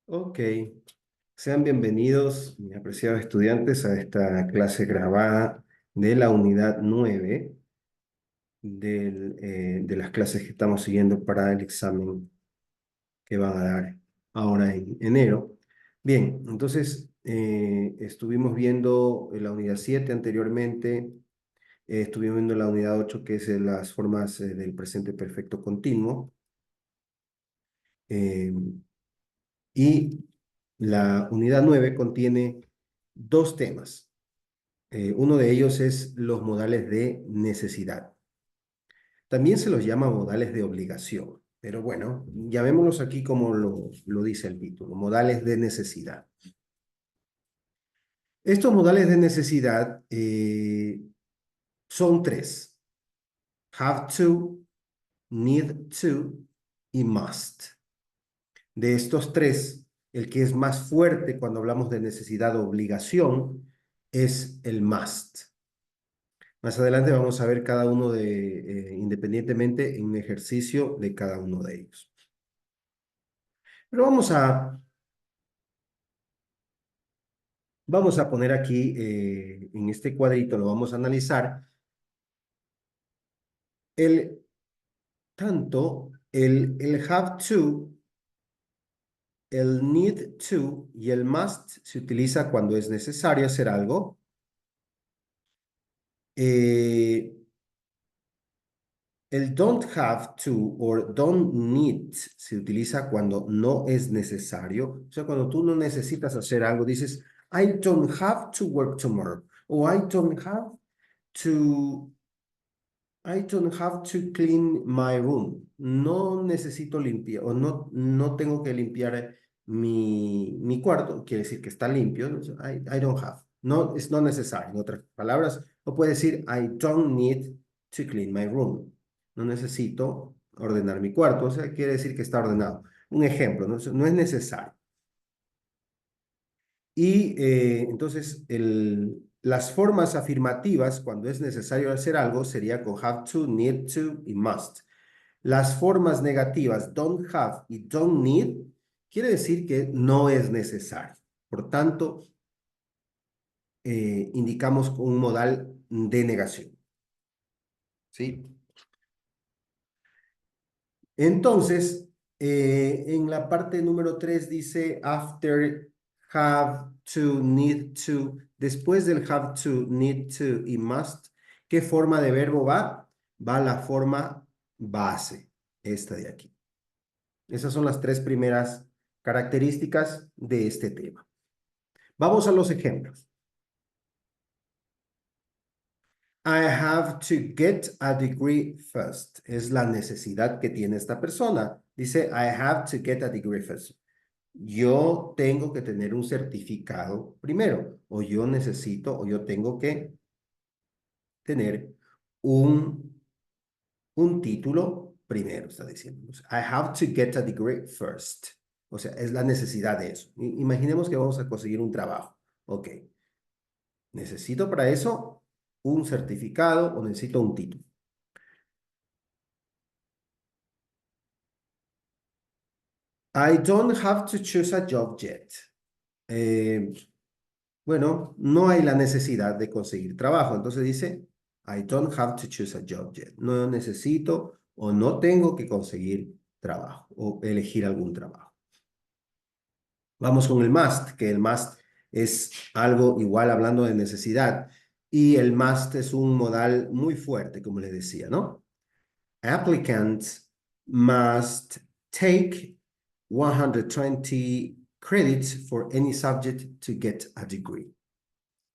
Ok, sean bienvenidos, mis apreciados estudiantes, a esta clase grabada de la unidad 9 de las clases que estamos siguiendo para el examen que van a dar ahora en enero. Bien, entonces estuvimos viendo la unidad 7 anteriormente, estuvimos viendo la unidad 8 que es las formas del presente perfecto continuo. eh, y la unidad 9 contiene dos temas. Uno de ellos es los modales de necesidad. También se los llama modales de obligación, pero bueno, llamémoslos aquí como lo dice el título, modales de necesidad. Estos modales de necesidad son tres: have to, need to y must. De estos tres, el que es más fuerte cuando hablamos de necesidad o obligación es el must. Más adelante vamos a ver cada uno independientemente en un ejercicio de cada uno de ellos. Pero vamos a poner aquí, en este cuadrito, lo vamos a analizar, el, tanto el have to, el need to y el must se utiliza cuando es necesario hacer algo. Eh, El don't have to or don't need se utiliza cuando no es necesario. O sea, cuando tú no necesitas hacer algo, dices, I don't have to work tomorrow. O to, I don't have to clean my room. No necesito limpiar o no tengo que limpiar mi cuarto. Quiere decir que está limpio, ¿no? I don't have. No, es no necesario. En otras palabras, o puede decir, I don't need to clean my room. No necesito ordenar mi cuarto. O sea, quiere decir que está ordenado. Un ejemplo, no es necesario. Y entonces las formas afirmativas cuando es necesario hacer algo sería con have to, need to y must. Las formas negativas don't have y don't need quiere decir que no es necesario. Por tanto, indicamos un modal de negación. ¿Sí? Entonces, en la parte número 3 dice after have to, need to. Después del have to, need to y must, ¿qué forma de verbo va? Va la forma base, esta de aquí. Esas son las tres primeras características de este tema. Vamos a los ejemplos. I have to get a degree first. Es la necesidad que tiene esta persona. Dice, I have to get a degree first. Yo tengo que tener un certificado primero, o yo necesito, o yo tengo que tener un, un título primero, está diciendo. I have to get a degree first. O sea, es la necesidad de eso. Imaginemos que vamos a conseguir un trabajo. Ok. Necesito para eso un certificado o necesito un título. I don't have to choose a job yet. Eh, bueno, no hay la necesidad de conseguir trabajo. Entonces dice, I don't have to choose a job yet. No necesito o no tengo que conseguir trabajo o elegir algún trabajo. Vamos con el must, que el must es algo igual hablando de necesidad. Y el must es un modal muy fuerte, como les decía, ¿no? Applicants must take 120 credits for any subject to get a degree.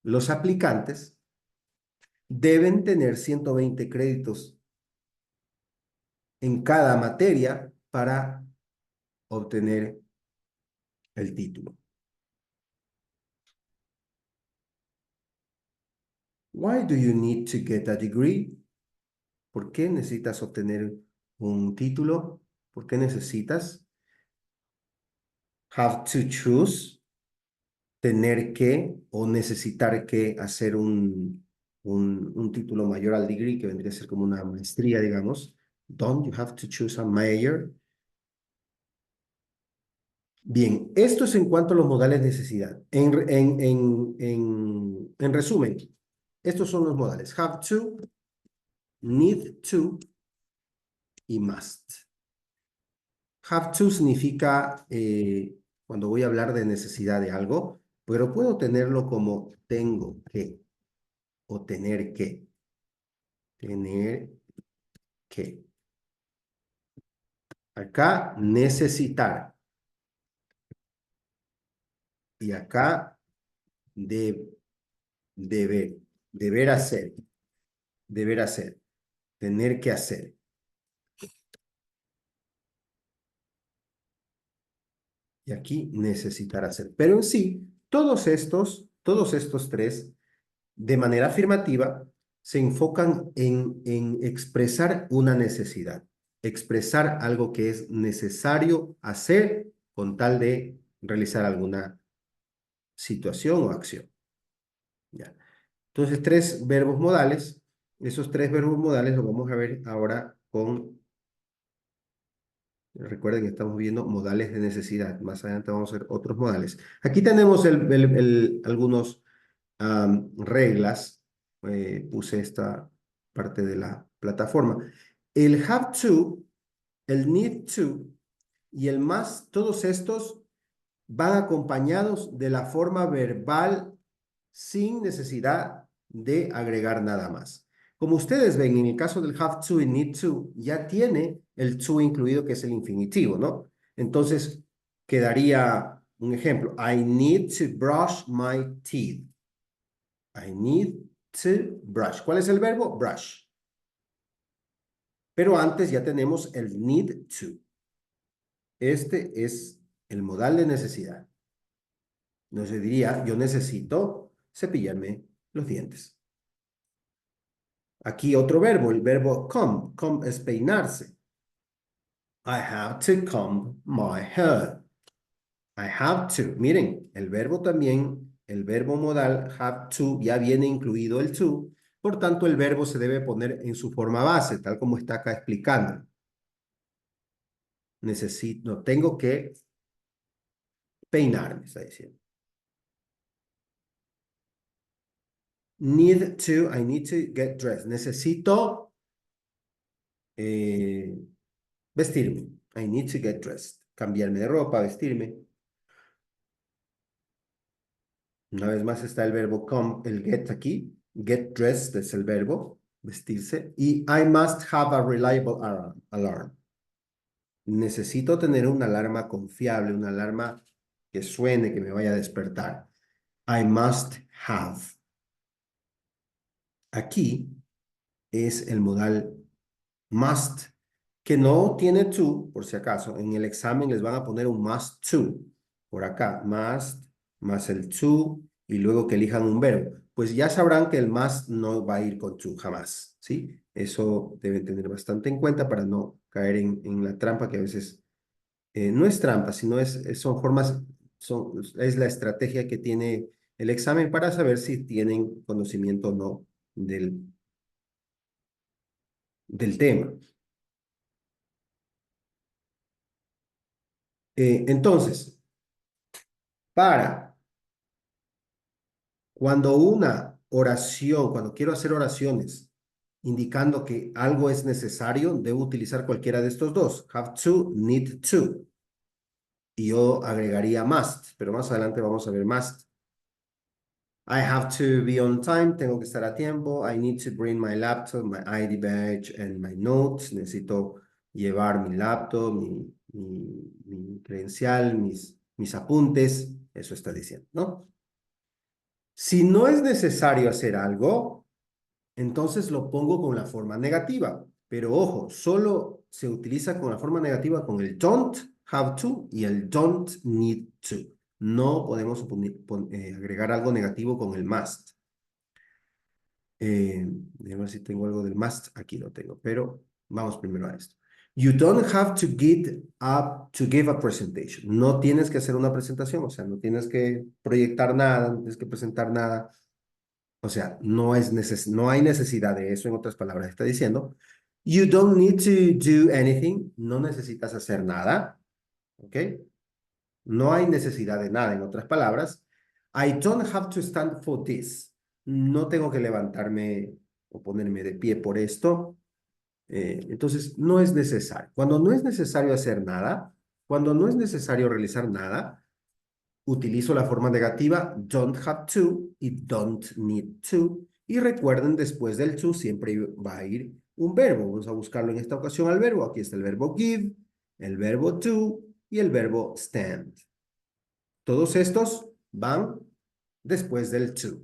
Los aplicantes deben tener 120 créditos en cada materia para obtener el título. Why do you need to get a degree? ¿Por qué necesitas obtener un título? ¿Por qué necesitas? Have to choose, tener que o necesitar que hacer un título mayor al degree, que vendría a ser como una maestría, digamos. Don't you have to choose a major? Bien, esto es en cuanto a los modales de necesidad. En resumen, estos son los modales. Have to, need to y must. Have to significa cuando voy a hablar de necesidad de algo, pero puedo tenerlo como tengo que o tener que. Tener que. Acá necesitar y acá de, deber. Deber hacer. Deber hacer. Tener que hacer. Y aquí necesitar hacer. Pero en sí, todos estos tres, de manera afirmativa, se enfocan en expresar una necesidad, expresar algo que es necesario hacer con tal de realizar alguna situación o acción. ¿Ya? Entonces, tres verbos modales. Esos tres verbos modales los vamos a ver ahora con, recuerden que estamos viendo modales de necesidad. Más adelante vamos a ver otros modales. Aquí tenemos algunos reglas. Puse esta parte de la plataforma. El have to, el need to y el must, todos estos van acompañados de la forma verbal sin necesidad de agregar nada más. Como ustedes ven, en el caso del have to y need to, ya tiene el to incluido, que es el infinitivo, ¿no? Entonces, quedaría un ejemplo. I need to brush my teeth. I need to brush. ¿Cuál es el verbo? Brush. Pero antes ya tenemos el need to. Este es el modal de necesidad. No se diría, yo necesito cepillarme los dientes. Aquí otro verbo, el verbo comb. Comb es peinarse. I have to comb my hair. I have to. Miren, el verbo también, el verbo modal have to, ya viene incluido el to. Por tanto, el verbo se debe poner en su forma base, tal como está acá explicando. Necesito, tengo que peinarme, está diciendo. Need to, I need to get dressed. Necesito eh, vestirme. I need to get dressed. Cambiarme de ropa, vestirme. Una vez más está el verbo come, el get aquí. Get dressed es el verbo, vestirse. Y I must have a reliable alarm. Necesito tener una alarma confiable, una alarma que suene, que me vaya a despertar. I must have. Aquí es el modal must, que no tiene to, por si acaso. En el examen les van a poner un must to. Por acá, must, más el to, y luego que elijan un verbo. Pues ya sabrán que el must no va a ir con to, jamás, ¿sí? Eso deben tener bastante en cuenta para no caer en la trampa que a veces no es trampa, sino son formas, es la estrategia que tiene el examen para saber si tienen conocimiento o no del tema. Entonces, para cuando una oración, cuando quiero hacer oraciones indicando que algo es necesario, debo utilizar cualquiera de estos dos, have to, need to. Y yo agregaría must, pero más adelante vamos a ver must. I have to be on time, tengo que estar a tiempo. I need to bring my laptop, my ID badge and my notes. Necesito llevar mi laptop, mi credencial, mis apuntes. Eso está diciendo, ¿no? Si no es necesario hacer algo, entonces lo pongo con la forma negativa. Pero ojo, solo se utiliza con la forma negativa con el don't have to y el don't need to. No podemos agregar algo negativo con el must. Déjame ver si tengo algo del must. Aquí lo tengo, pero vamos primero a esto. You don't have to get up to give a presentation. No tienes que hacer una presentación, o sea, no tienes que proyectar nada, no tienes que presentar nada. O sea, no hay necesidad de eso, en otras palabras, está diciendo. You don't need to do anything. No necesitas hacer nada. ¿Ok? No hay necesidad de nada. En otras palabras, I don't have to stand for this. No tengo que levantarme o ponerme de pie por esto. Entonces, no es necesario. Cuando no es necesario hacer nada, cuando no es necesario realizar nada, utilizo la forma negativa don't have to y don't need to. Y recuerden, después del to siempre va a ir un verbo. Vamos a buscarlo en esta ocasión al verbo. Aquí está el verbo give, el verbo to y el verbo stand. Todos estos van después del to.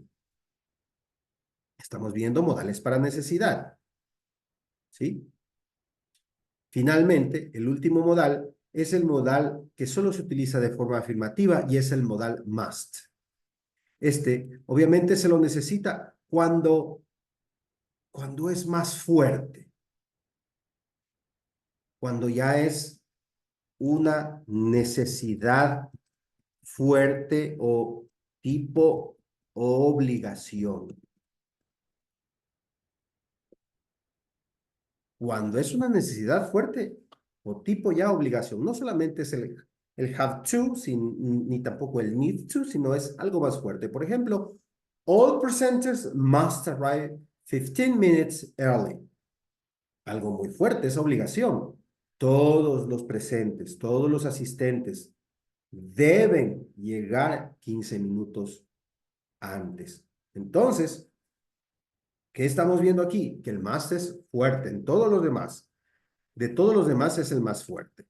Estamos viendo modales para necesidad. ¿Sí? Finalmente, el último modal es el modal que solo se utiliza de forma afirmativa y es el modal must. Este, obviamente, se lo necesita cuando es más fuerte, cuando ya es una necesidad fuerte o tipo obligación. Cuando es una necesidad fuerte o tipo ya obligación, no solamente es el have to, ni tampoco el need to, sino es algo más fuerte. Por ejemplo, all presenters must arrive 15 minutes early. Algo muy fuerte, es obligación. Todos los presentes, todos los asistentes deben llegar 15 minutos antes. Entonces, ¿qué estamos viendo aquí? Que el más es fuerte en todos los demás. De todos los demás es el más fuerte.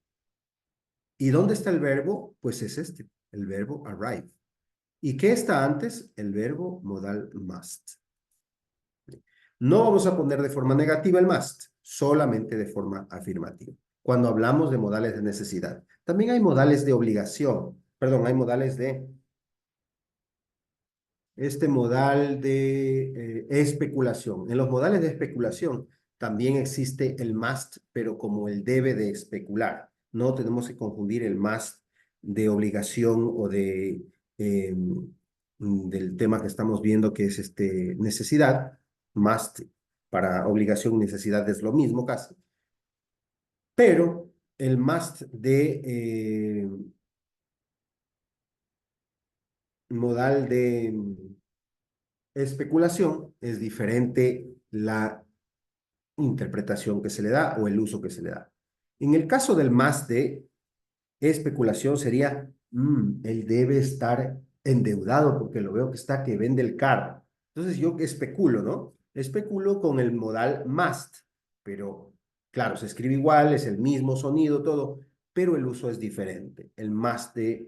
¿Y dónde está el verbo? Pues es este, el verbo arrive. ¿Y qué está antes? El verbo modal must. No vamos a poner de forma negativa el must, solamente de forma afirmativa. Cuando hablamos de modales de necesidad. También hay modales de obligación. Perdón, hay modales de este modal de especulación. En los modales de especulación también existe el must, pero como el debe de especular. No tenemos que confundir el must de obligación o del tema que estamos viendo, que es necesidad. Must para obligación y necesidad es lo mismo casi. Pero el must de modal de especulación es diferente la interpretación que se le da o el uso que se le da. En el caso del más de especulación sería, él debe estar endeudado porque lo veo que está que vende el carro. Entonces yo especulo, ¿no? Especulo con el modal must, pero claro, se escribe igual, es el mismo sonido, todo, pero el uso es diferente. El must de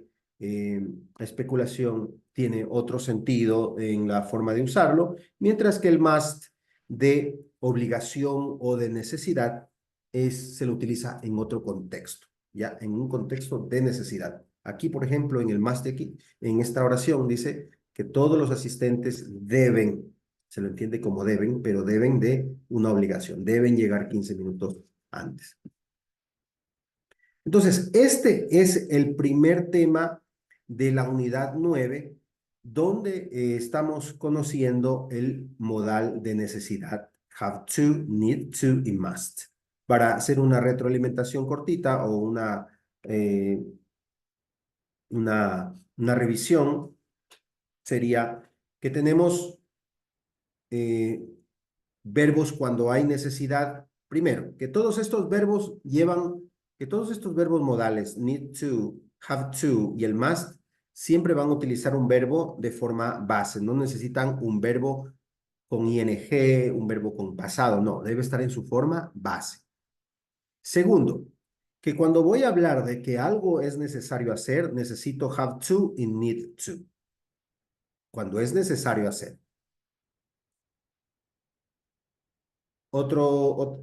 especulación tiene otro sentido en la forma de usarlo, mientras que el must de obligación o de necesidad se lo utiliza en otro contexto, ya en un contexto de necesidad. Aquí, por ejemplo, en el más de aquí, en esta oración dice que todos los asistentes deben, se lo entiende como deben, pero deben de una obligación, deben llegar 15 minutos antes. Entonces, este es el primer tema de la unidad 9, donde estamos conociendo el modal de necesidad, have to, need to y must. Para hacer una retroalimentación cortita o eh, una revisión, sería que tenemos eh, verbos cuando hay necesidad. Primero, que todos estos verbos modales, need to, have to y el must, siempre van a utilizar un verbo de forma base. No necesitan un verbo con ing, un verbo con pasado. No, debe estar en su forma base. Segundo, que cuando voy a hablar de que algo es necesario hacer, necesito have to y need to. Cuando es necesario hacer.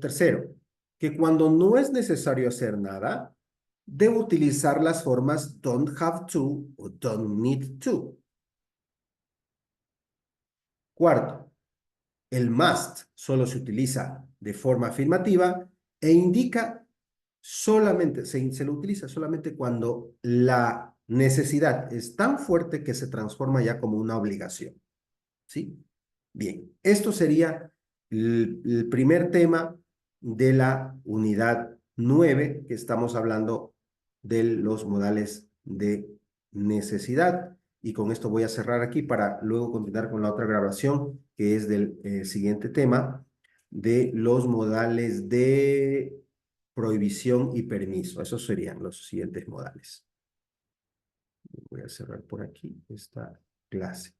Tercero, que cuando no es necesario hacer nada, debo utilizar las formas don't have to o don't need to. Cuarto, el must solo se utiliza de forma afirmativa e indica solamente, se lo utiliza solamente cuando la necesidad es tan fuerte que se transforma ya como una obligación. ¿Sí? Bien, esto sería el primer tema de la unidad 9 que estamos hablando de los modales de necesidad. Y con esto voy a cerrar aquí para luego continuar con la otra grabación, que es del siguiente tema, de los modales de prohibición y permiso. Esos serían los siguientes modales. Voy a cerrar por aquí esta clase.